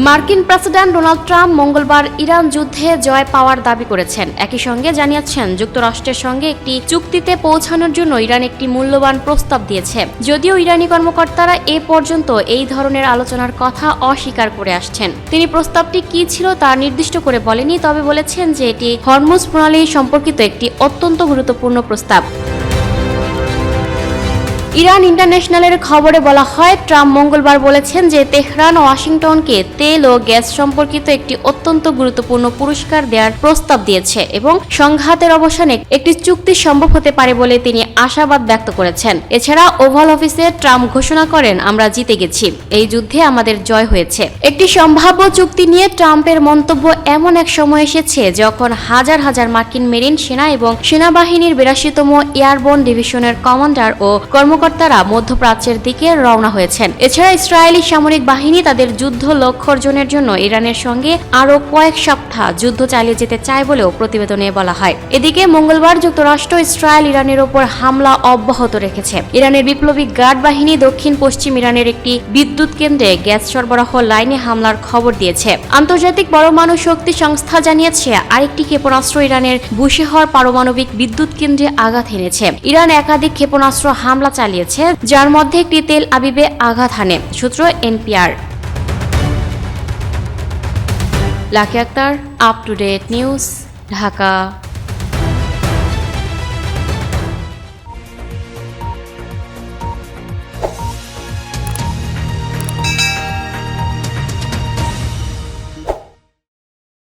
মার্কিন president Donald Trump মঙ্গলবার Iran যুদ্ধে জয় পাওয়ার দাবি করেছেন। একই সঙ্গে জানিয়েছেন যুক্তরাষ্ট্রের সঙ্গে একটি চুক্তিতে পৌঁছানোর জন্য ইরান একটি মূল্যবান প্রস্তাব দিয়েছে। যদিও ইরানি কর্মকর্তারা এ পর্যন্ত এই ধরনের আলোচনার কথা অস্বীকার করে আসছেন। তিনি প্রস্তাবটি কী ছিল তা নির্দিষ্ট করে বলেনি, তবে বলেছেন যে এটি হরমুজ প্রণালী সম্পর্কিত একটি অত্যন্ত গুরুত্বপূর্ণ প্রস্তাব। ইরান ইন্টারন্যাশনালের খবরে বলা হয়, ট্রাম্প মঙ্গলবার বলেছেন যে তেহরান ও ওয়াশিংটনকে তেল ও গ্যাস সম্পর্কিত একটি অত্যন্ত গুরুত্বপূর্ণ পুরস্কার দেওয়ার প্রস্তাব দিয়েছে এবং সংঘাতের অবসানে একটি চুক্তি সম্ভব হতে পারে বলে তিনি আশাবাদ ব্যক্ত করেছেন। এছাড়া ওভাল অফিসে ট্রাম্প ঘোষণা করেন, আমরা জিতে গেছি, এই যুদ্ধে আমাদের জয় হয়েছে। একটি সম্ভাব্য চুক্তি নিয়ে ট্রাম্পের মন্তব্য এমন এক সময় এসেছে যখন হাজার হাজার মার্কিন মেরিন সেনা এবং সেনাবাহিনীর 82তম এয়ারবোর্ন ডিভিশনের কমান্ডার ও কর্মকর্তারা মধ্যপ্রাচ্যের দিকে রওনা হয়েছেন। এছাড়া ইসরায়েলি সামরিক বাহিনী তাদের যুদ্ধ লক্ষ্য অর্জনের জন্য ইরানের সঙ্গে আরও কয়েক সপ্তাহ যুদ্ধ চালিয়ে যেতে চায় বলেও প্রতিবেদনে বলা হয়। এদিকে মঙ্গলবার যুক্তরাষ্ট্র ইসরায়েল ইরানের ওপর হামলা অব্যাহত রেখেছে। ইরানের বিপ্লবী গার্ড বাহিনী দক্ষিণ পশ্চিম ইরানের একটি বিদ্যুৎ কেন্দ্রে গ্যাস সরবরাহ লাইনে হামলার খবর দিয়েছে। আন্তর্জাতিক পরমাণু শক্তি সংস্থা জানিয়েছে আরেকটি ক্ষেপণাস্ত্র ইরানের বুশেহর পারমাণবিক বিদ্যুৎ কেন্দ্রে আঘাত এনেছে। ইরান একাধিক ক্ষেপণাস্ত্র হামলা চালিয়েছে, যার মধ্যে একটি তেল আবিবে আঘাত হানে। সূত্র NPR. Lucky Akter, up to date news, Dhaka.